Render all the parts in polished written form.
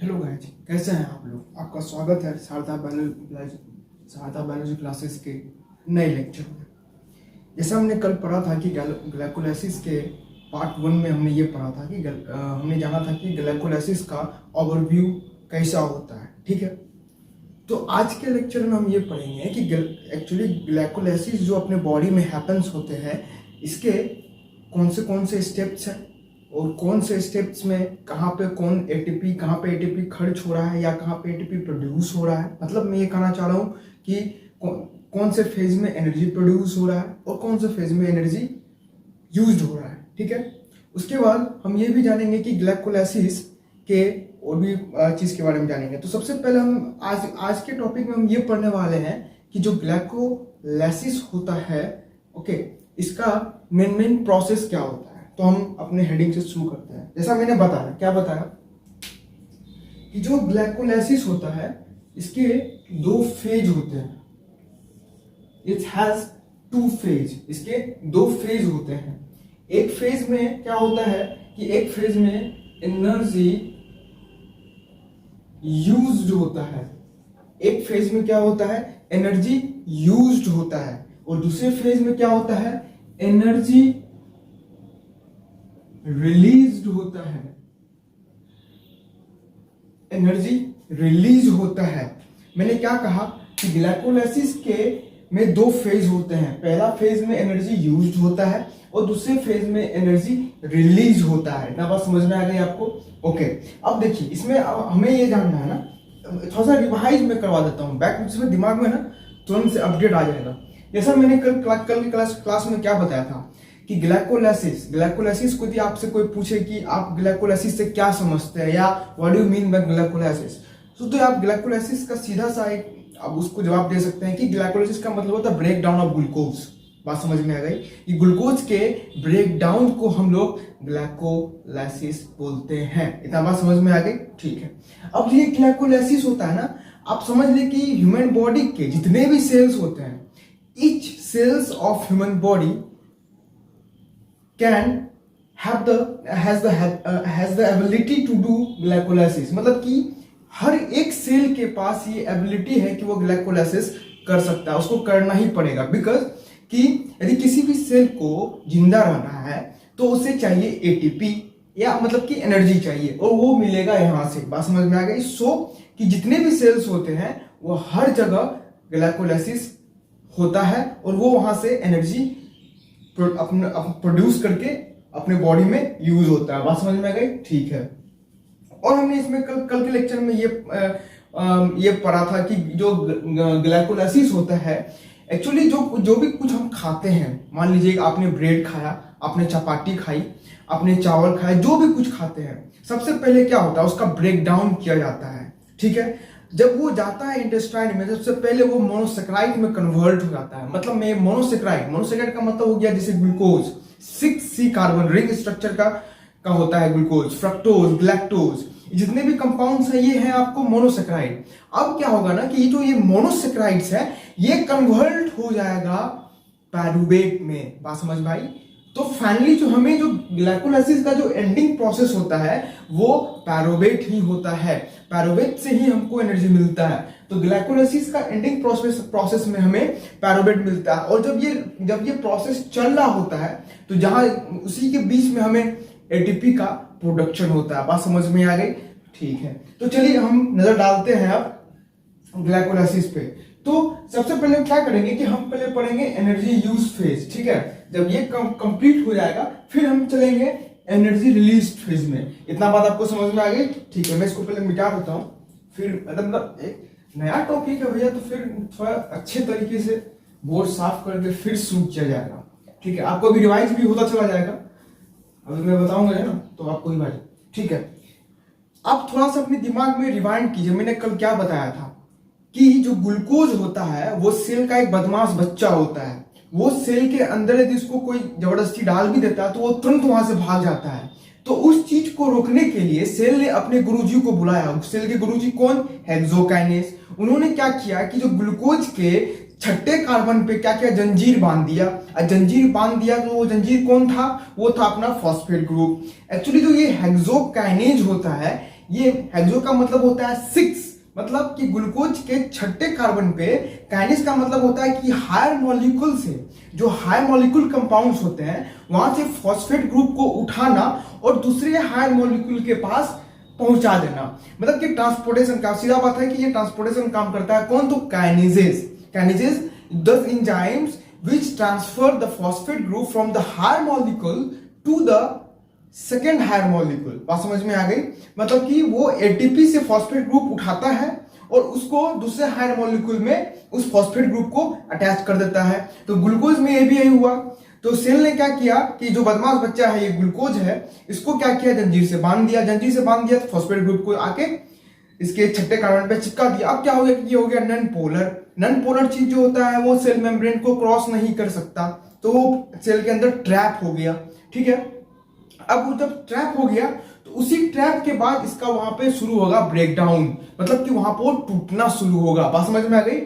Hello guys, कैसे हैं आप लोग। आपका स्वागत है शारदा बायोलॉजी क्लासेस के नए लेक्चर में। जैसा हमने कल पढ़ा था कि ग्लाइकोलाइसिस के पार्ट 1 में हमने ये पढ़ा था कि हमने जाना था कि ग्लाइकोलाइसिस का ओवरव्यू कैसा होता है। ठीक है, तो आज के लेक्चर में हम ये पढ़ेंगे कि एक्चुअली ग्लाइकोलाइसिस जो अपने बॉडी में हैपन्स होते हैं, इसके कौन से स्टेप्स हैं और कौन से स्टेप्स में कहाँ पे एटीपी खर्च हो रहा है या कहाँ पे एटीपी प्रोड्यूस हो रहा है। मतलब मैं ये कहना चाह रहा हूँ कि कौन से फेज में एनर्जी प्रोड्यूस हो रहा है और कौन से फेज में एनर्जी यूज्ड हो रहा है। ठीक है, उसके बाद हम ये भी जानेंगे कि ग्लाइकोलाइसिस के और भी चीज़ के बारे में जानेंगे। तो सबसे पहले हम आज के टॉपिक में हम ये पढ़ने वाले हैं कि जो ग्लाइकोलाइसिस होता है, ओके, इसका मेन प्रोसेस क्या होता है। तो हम अपने हेडिंग से शुरू करते हैं। जैसा मैंने बताया, क्या बताया कि जो ग्लाइकोलाइसिस होता है इसके 2 फेज होते हैं। इट हैज 2 फेज, इसके 2 फेज होते हैं। एक फेज में क्या होता है कि एक फेज में एनर्जी यूज्ड होता है, एक फेज में क्या होता है, एनर्जी यूज्ड होता है, और दूसरे फेज में क्या होता है, एनर्जी रिलीज्ड होता है, एनर्जी रिलीज होता है। मैंने क्या कहा कि ग्लाइकोलाइसिस के में 2 फेज होते हैं। पहला फेज में एनर्जी यूज्ड होता है और दूसरे फेज में एनर्जी रिलीज होता है। इतना बात समझ में आ गई आपको। ओके, अब देखिए इसमें हमें ये जानना है ना, थोड़ा सा रिवाइज में करवा देता हूँ बैक, जिसमें दिमाग में ना तुरंत से अपडेट आ जाएगा। जैसा मैंने कल की क्लास में क्या बताया था कि ग्लाइकोलाइसिस को यदि आपसे कोई पूछे कि आप ग्लाइकोलाइसिस से क्या समझते हैं या what do you mean by glycolysis, तो आप ग्लाइकोलाइसिस का सीधा सा एक अब उसको जवाब दे सकते हैं कि ग्लाइकोलाइसिस का मतलब होता है ब्रेक डाउन ऑफ ग्लूकोज। बात समझ में आ गई कि ग्लूकोज के ब्रेक डाउन को हम लोग ग्लाइकोलाइसिस बोलते हैं। इतना बात समझ में आ गई। ठीक है, अब ये ग्लाइकोलाइसिस होता है ना, आप समझ ले कि ह्यूमन बॉडी के जितने भी सेल्स होते हैं, each cells of human body has the ability to do glycolysis। मतलब कि हर एक सेल के पास ये एबिलिटी है कि वो ग्लाइकोलाइसिस कर सकता है, उसको करना ही पड़ेगा। बिकॉज कि यदि किसी भी सेल को जिंदा रहना है तो उसे चाहिए एटीपी या मतलब कि एनर्जी चाहिए, और वो मिलेगा यहाँ से। बात समझ में आ गई। सो कि जितने भी सेल्स होते हैं वो हर जगह ग्लाइकोलाइसिस होता है और वो वहां से एनर्जी प्रोड्यूस करके अपने बॉडी में यूज होता है। बात समझ में आ गई। ठीक है, और हमने इसमें कल के लेक्चर में ये पढ़ा था कि जो ग्लाइकोलाइसिस होता है, एक्चुअली जो भी कुछ हम खाते हैं, मान लीजिए आपने ब्रेड खाया, आपने चपाती खाई, आपने चावल खाया, जो भी कुछ खाते हैं, सबसे पहले क्या होता है, उसका ब्रेक डाउन किया जाता है। ठीक है, जब वो जाता है इंटेस्टाइन में, सबसे पहले वो मोनोसेक्राइड में कन्वर्ट हो जाता है। मतलब में मोनोसेक्राइड का मतलब हो गया जैसे glucose, 6C carbon ring structure का होता है ग्लूकोज, फ्रक्टोज, ग्लैक्टोज, जितने भी कंपाउंड्स हैं ये हैं आपको मोनोसेक्राइड। अब क्या होगा ना कि ये मोनोसेक्राइड्स है, ये कन्वर्ट हो जाएगा पायरुवेट में। बात समझ में आई। तो फाइनली जो ग्लाइकोलाइसिस का जो एंडिंग प्रोसेस होता है वो पायरुवेट ही होता है। पायरुवेट से ही हमको एनर्जी मिलता है। तो ग्लाइकोलाइसिस का एंडिंग प्रोसेस में हमें पायरुवेट मिलता है। और जब ये प्रोसेस चल रहा होता है तो जहां उसी के बीच में हमें एटीपी का प्रोडक्शन होता है। बात समझ में आ गई। ठीक है, तो चलिए हम नजर डालते हैं अब ग्लाइकोलाइसिस पे। तो सबसे पहले हम क्या करेंगे कि हम पहले पढ़ेंगे एनर्जी यूज फेज। ठीक है, जब ये कंप्लीट हो जाएगा फिर हम चलेंगे एनर्जी रिलीज फेज में। इतना बात आपको समझ में आ गई। ठीक है, मैं इसको पहले मिटा देता हूं, फिर मतलब एक नया टॉपिक है भैया, तो फिर थोड़ा अच्छे तरीके से बोर्ड साफ करके फिर शुरू किया जाएगा। ठीक है, आपको भी रिवाइज भी होता चला जाएगा। अभी मैं बताऊंगा ना तो आपको रिवाइज। ठीक है, अब थोड़ा सा अपने दिमाग में रिवाइंड कीजिए, मैंने कल क्या बताया था कि जो ग्लूकोज होता है वो सेल का एक बदमाश बच्चा होता है। वो सेल के अंदर यदि उसको कोई जबरदस्ती डाल भी देता है तो वो तुरंत वहां से भाग जाता है। तो उस चीज को रोकने के लिए सेल ने अपने गुरुजी को बुलाया। सेल के गुरुजी कौन? हेक्सोकाइनेज। उन्होंने क्या किया कि जो ग्लूकोज के छठे कार्बन पे क्या किया, जंजीर बांध दिया। और जंजीर बांध दिया तो वो जंजीर कौन था? वो था अपना फॉस्फेट ग्रुप। एक्चुअली जो ये हेक्सोकाइनेज होता है ये हेक्सो का मतलब होता है 6, मतलब कि ग्लूकोज के छठे कार्बन पे काइनेज का मतलब होता है कि हायर मॉलिक्यूल से, जो हायर मॉलिक्यूल कंपाउंड्स होते हैं वहां से फॉस्फेट ग्रुप को उठाना और दूसरे हायर मॉलिक्यूल के पास पहुंचा देना, मतलब कि ट्रांसपोर्टेशन का सीधा बात है कि ये ट्रांसपोर्टेशन काम करता है कौन, तो kinases those enzymes which transfer the phosphate group from the higher molecule to the second higher molecule. बात समझ में आ गई, मतलब कि वो एटीपी से फॉस्फेट ग्रुप उठाता है और उसको दूसरे हायर मॉलिक्यूल में उस फॉस्फेट ग्रुप को अटैच कर देता है। तो ग्लूकोज में ये भी यही हुआ। तो सेल ने क्या किया कि जो बदमाश बच्चा है ये ग्लूकोज है, इसको क्या किया, जंजीर से बांध दिया तो फॉस्फेट ग्रुप को आके इसके छठे कार्बन पे चिपका दिया। अब क्या हो गया कि ये हो गया नॉन पोलर चीज जो होता है वो सेल मेम्ब्रेन को क्रॉस नहीं कर सकता, तो वो सेल के अंदर ट्रैप हो गया। ठीक है, अब वो जब ट्रैप हो गया तो उसी ट्रैप के बाद इसका वहां पे शुरू होगा ब्रेकडाउन, मतलब कि वहां पर टूटना शुरू होगा। बात समझ में आ गई।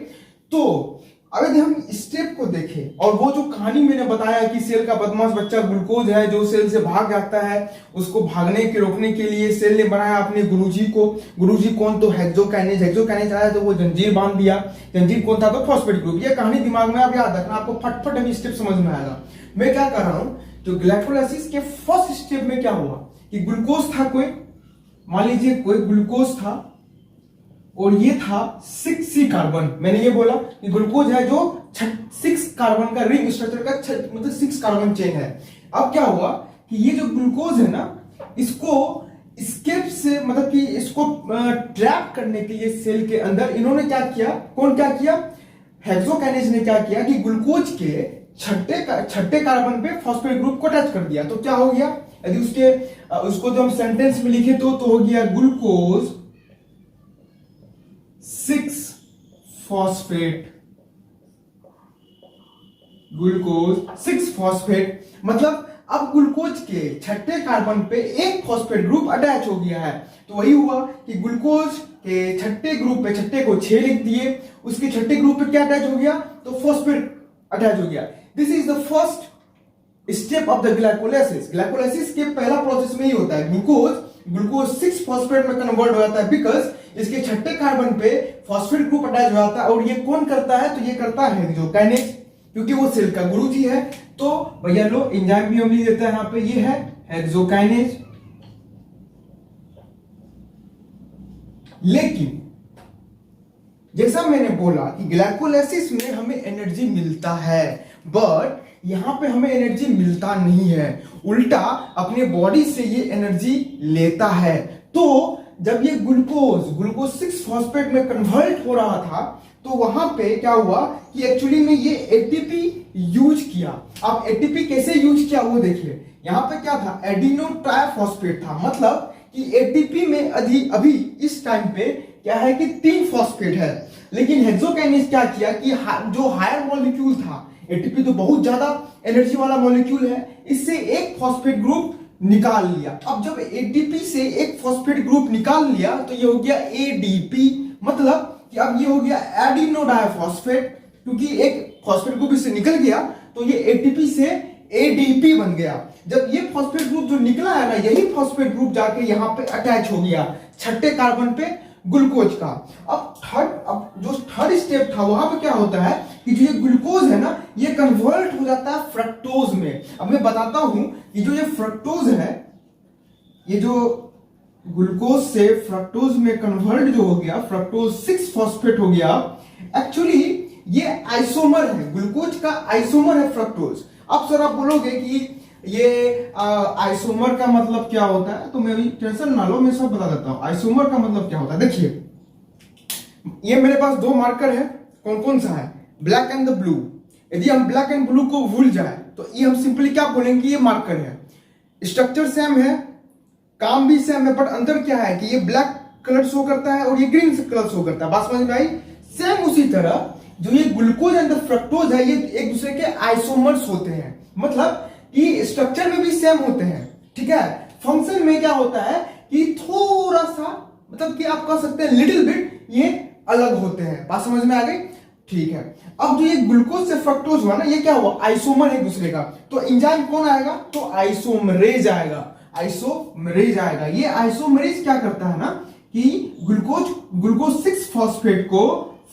तो अगर हम स्टेप को देखें और वो जो कहानी मैंने बताया कि सेल का बदमाश बच्चा ग्लूकोज है जो सेल से भाग जाता है, उसको भागने के रोकने के लिए सेल ने बनाया अपने गुरुजी को। गुरुजी कौन, तो हेक्सोकाइनेज आया तो वो जंजीर बांध दिया। जंजीर कौन था, तो फॉस्फेट ग्रुप। ये कहानी दिमाग में आप याद रखना, आपको फटफट अभी स्टेप समझ में आएगा। मैं क्या कर रहा हूं, तो ग्लाइकोलाइसिस के फर्स्ट स्टेप में क्या हुआ कि ग्लूकोज था कोई, मान लीजिए कोई ग्लूकोज था और ये था 6C कार्बन। मैंने ये बोला कि ग्लूकोज है जो 6 कार्बन का रिंग स्ट्रक्चर का मतलब 6 कार्बन चेन है। अब क्या हुआ कि ये जो ग्लूकोज है ना, इसको स्केप से मतलब कि इसको ट्रैप करने के लिए सेल के अंदर इन्होंने क्या किया, हेक्सोकाइनेज ने क्या किया कि ग्लूकोज के छठे कार्बन पे फॉस्फेट ग्रुप को अटैच कर दिया। तो क्या हो गया, यदि उसको जो हम सेंटेंस में लिखे तो हो गया ग्लूकोज 6 फॉस्फेट, मतलब अब ग्लूकोज के छठे कार्बन पे एक फॉस्फेट ग्रुप अटैच हो गया है। तो वही हुआ कि ग्लूकोज के छठे ग्रुप पे, छठे को 6 लिख दिए, उसके छठे ग्रुप पे क्या अटैच हो गया, तो फॉस्फेट अटैच हो गया। This is the first step of the glycolysis. Glycolysis के पहला प्रोसेस में ही होता है, ग्लूकोज 6 फॉस्फेट में कन्वर्ट हो जाता है बिकॉज इसके छठे कार्बन पे फॉस्फेट ग्रुप अटैच हो जाता है। और ये कौन करता है, तो ये करता है हेक्सोकाइनेज, क्योंकि वो सेल का गुरुजी है। तो भैया लो एंजाइम भी हम लिख देता है यहाँ पे, ये है हेक्सोकाइनेज। लेकिन जैसा मैंने बोला कि ग्लाइकोलाइसिस में हमें एनर्जी मिलता है, बट यहां पे हमें एनर्जी मिलता नहीं है, उल्टा अपने बॉडी से ये एनर्जी लेता है। तो जब ये ग्लूकोज 6 फॉस्फेट में कन्वर्ट हो रहा था तो वहां पे क्या हुआ कि एक्चुअली में ये एटीपी यूज किया। अब एटीपी कैसे यूज किया वो देखिए, यहां पे क्या था, एडिनो ट्राइफॉस्फेट था, मतलब कि एटीपी में अभी इस टाइम पे क्या है कि 3 फॉस्फेट है। लेकिन हेक्सोकाइनेज क्या किया कि जो हायर मॉलिक्यूल था, एटीपी तो बहुत ज्यादा एनर्जी वाला मॉलिक्यूल है, इससे एक फॉस्फेट ग्रुप निकाल लिया। अब जब एटीपी से एक फॉस्फेट ग्रुप निकाल लिया तो ये हो गया एडीपी, मतलब कि अब ये हो गया एडिनो डाइफॉस्फेट, क्योंकि एक फॉस्फेट ग्रुप इससे निकल गया तो ये एटीपी से एडीपी बन गया। जब ये फॉस्फेट ग्रुप जो निकला है ना, यही फॉस्फेट ग्रुप जाके यहां पे अटैच हो गया छठे कार्बन पे ग्लूकोज का। अब जो थर्ड स्टेप था वहां पे क्या होता है कि जो ये ग्लूकोज है ना, ये कन्वर्ट हो जाता है फ्रक्टोज में। अब मैं बताता हूं कि जो ये फ्रक्टोज है, ये जो ग्लूकोज से फ्रक्टोज में कन्वर्ट जो हो गया, फ्रक्टोज 6 फॉस्फेट हो गया, एक्चुअली ये आइसोमर है, ग्लूकोज का आइसोमर है फ्रक्टोज। अब सर आप बोलोगे कि ये आइसोमर का मतलब क्या होता है, तो मैं अभी टेंशन ना लो, मैं सब बता देता हूं। आइसोमर का मतलब क्या होता है, देखिए ये मेरे पास 2 मार्कर है, कौन कौन सा है, ब्लैक एंड द ब्लू। यदि हम ब्लैक एंड ब्लू को भूल जाए तो ये हम सिंपली क्या बोलेंगे, ये मार्कर है, स्ट्रक्चर सेम है, काम भी सेम है, बट अंदर क्या है कि ये ब्लैक कलर शो करता है और ये ग्रीन कलर शो करता है। बात समझ में आई। सेम उसी तरह जो ये ग्लूकोज एंड फ्रक्टोज है, ये एक दूसरे के आइसोमर्स होते हैं, मतलब कि स्ट्रक्चर में भी सेम होते हैं, ठीक है। फंक्शन में क्या होता है कि थोड़ा सा, मतलब कि आप कह सकते हैं लिटिल बिट ये अलग होते हैं। बात समझ में आ गई, ठीक है। अब जो ये ग्लूकोज से फ्रक्टोज हुआ ना, ये क्या हुआ, आइसोमर है एक दूसरे का, तो एंजाइम कौन आएगा, तो आइसोमरेज आएगा। आइसोमेरेज आएगा। ये आइसोमेरेज क्या करता है ना कि ग्लूकोज 6 फॉस्फेट को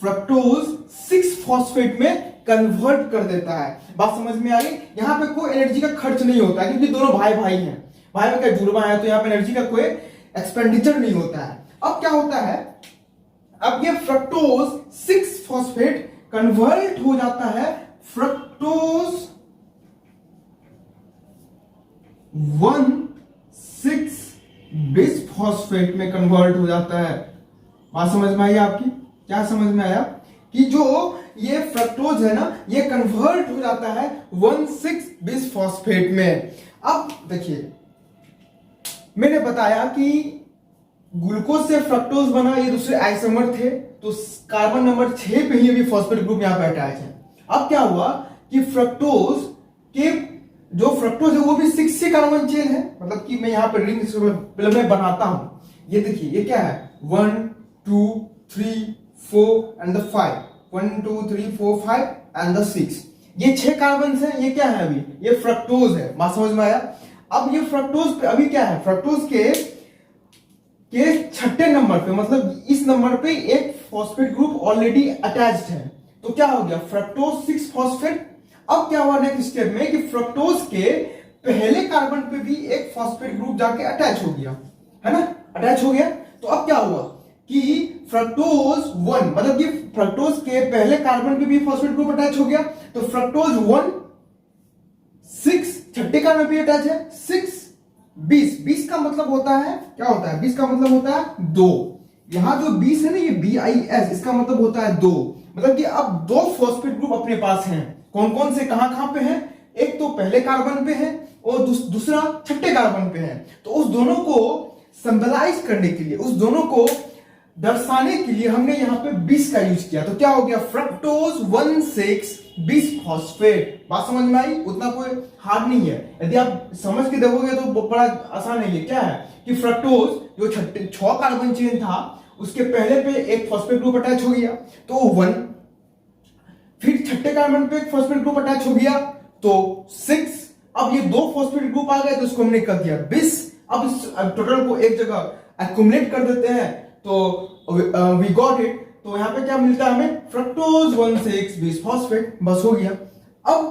फ्रक्टोज 6 फॉस्फेट में कन्वर्ट कर देता है। बात समझ में आ गई? यहाँ पे कोई एनर्जी का खर्च नहीं होता है क्योंकि दोनों भाई भाई हैं, भाई में क्या जुड़वा है, तो यहाँ पे एनर्जी का कोई एक्सपेंडिचर नहीं होता है। अब क्या होता है, अब ये फ्रक्टोज 6 फॉस्फेट कन्वर्ट हो जाता है फ्रक्टोज 1,6 बिसफॉस्फेट में कन्वर्ट हो जाता है। बात समझ में आई आपकी? क्या समझ में आया कि जो ये फ्रक्टोज है ना, ये कन्वर्ट हो जाता है 1,6 बिसफॉस्फेट में। अब देखिए, मैंने बताया कि ग्लूकोज से फ्रक्टोज बना, ये दूसरे आइसोमर थे, तो कार्बन नंबर 6 पे ही अभी फॉस्फेट ग्रुप यहां पे अटैच है। अब क्या हुआ कि फ्रक्टोज के जो फ्रक्टोज है वो भी 6 से कार्बन चेन है, मतलब कि मैं यहां पर रिंग में बनाता हूं। ये देखिए, ये क्या है, 1 2 3 4 एंड 5, 1 2 3 4 5 एंड 6, ये 6 कार्बन है। ये क्या है, अभी ये फ्रक्टोज है। बात समझ में आया? अब ये फ्रक्टोज पे अभी क्या है, फ्रक्टोज के छठे नंबर पे, मतलब इस नंबर पे एक फॉस्फेट ग्रुप ऑलरेडी अटैच्ड है। तो क्या हो गया, फ्रक्टोज 6 फॉस्फेट। अब क्या हुआ नेक्स्ट स्टेप में कि फ्रक्टोज के पहले कार्बन पे भी एक फॉस्फेट ग्रुप जाके अटैच हो गया, है ना, अटैच हो गया। तो अब क्या हुआ कि फ्रक्टोज 1, मतलब कि फ्रक्टोज के पहले कार्बन पे भी फॉस्फेट ग्रुप अटैच हो गया, तो फ्रक्टोज 1 6 छठे कार्बन पे अटैच है, 6 20 का मतलब होता है, क्या होता है, 20 का मतलब होता है 2। यहां जो 20 है ना, ये BIS, इसका मतलब होता है 2। मतलब कि अब 2 फॉस्फेट ग्रुप अपने पास हैं। कौन कौन से, कहां पे हैं? एक तो पहले कार्बन पे है और दूसरा छठे कार्बन पे है। तो उस दोनों को सिंबलाइज करने के लिए, उस दोनों को दर्शाने के लिए हमने यहां पे 20 का यूज किया। तो क्या हो गया, फ्रक्टोज 1,6 बिसफॉस्फेट। बात समझ में आई? उतना कोई हार्ड नहीं है, यदि आप समझ के देखोगे तो बड़ा आसान है। ये क्या है कि फ्रक्टोज जो 6 कार्बन चेन था, उसके पहले पे एक फॉस्फेट ग्रुप अटैच हो गया, तो 1, फिर छठे कार्बन पे एक फॉस्फेट ग्रुप अटैच हो गया, तो 6। अब ये 2 फॉस्फेट ग्रुप आ गए, तो इसको हमने कर दिया 20। अब इस टोटल को एक जगह एक्युमुलेट कर देते हैं, तो वी गॉट इट। तो यहां पे क्या मिलता है हमें, फ्रक्टोज 1,6 बिसफॉस्फेट। बस हो गया। अब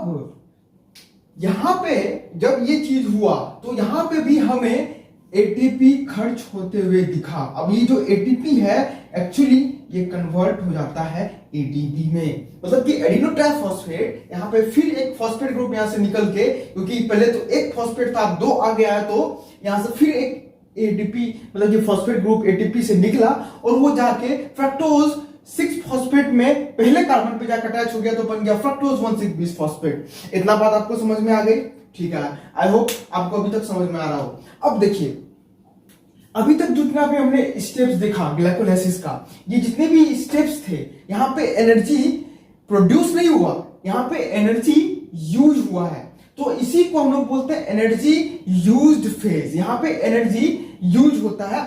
यहां पे जब ये चीज हुआ, तो यहां पे भी हमें एटीपी खर्च होते हुए दिखा। अब ये जो एटीपी है, एक्चुअली ये कन्वर्ट हो जाता है एटीपी में, मतलब कि एडिनोट्राइफॉस्फेट, यहां पे फिर एक फॉस्फेट ग्रुप यहां से निकल के, क्योंकि पहले तो एक फॉस्फेट था, 2 आ गया है, तो यहां से फिर एक एटीपी, मतलब कि फॉस्फेट ग्रुप एटीपी से निकला और वो जाके फ्रक्टोज 6 फॉस्फेट में पहले कार्बन पे जाकर अटैच हो गया, तो बन गया फ्रक्टोज 1,6 बिसफॉस्फेट। इतना बात आपको समझ में आ गई? ठीक है, आई होप आपको अभी तक समझ में आ रहा हो। अब देखिए, अभी तक जितना भी हमने स्टेप्स देखा ग्लाइकोलाइसिस का, ये जितने भी स्टेप्स थे, यहां पे एनर्जी प्रोड्यूस नहीं हुआ, यहां पे एनर्जी यूज हुआ है। तो इसी को हम लोग बोलते हैं एनर्जी यूज्ड फेज। यहां पे एनर्जी यूज होता है।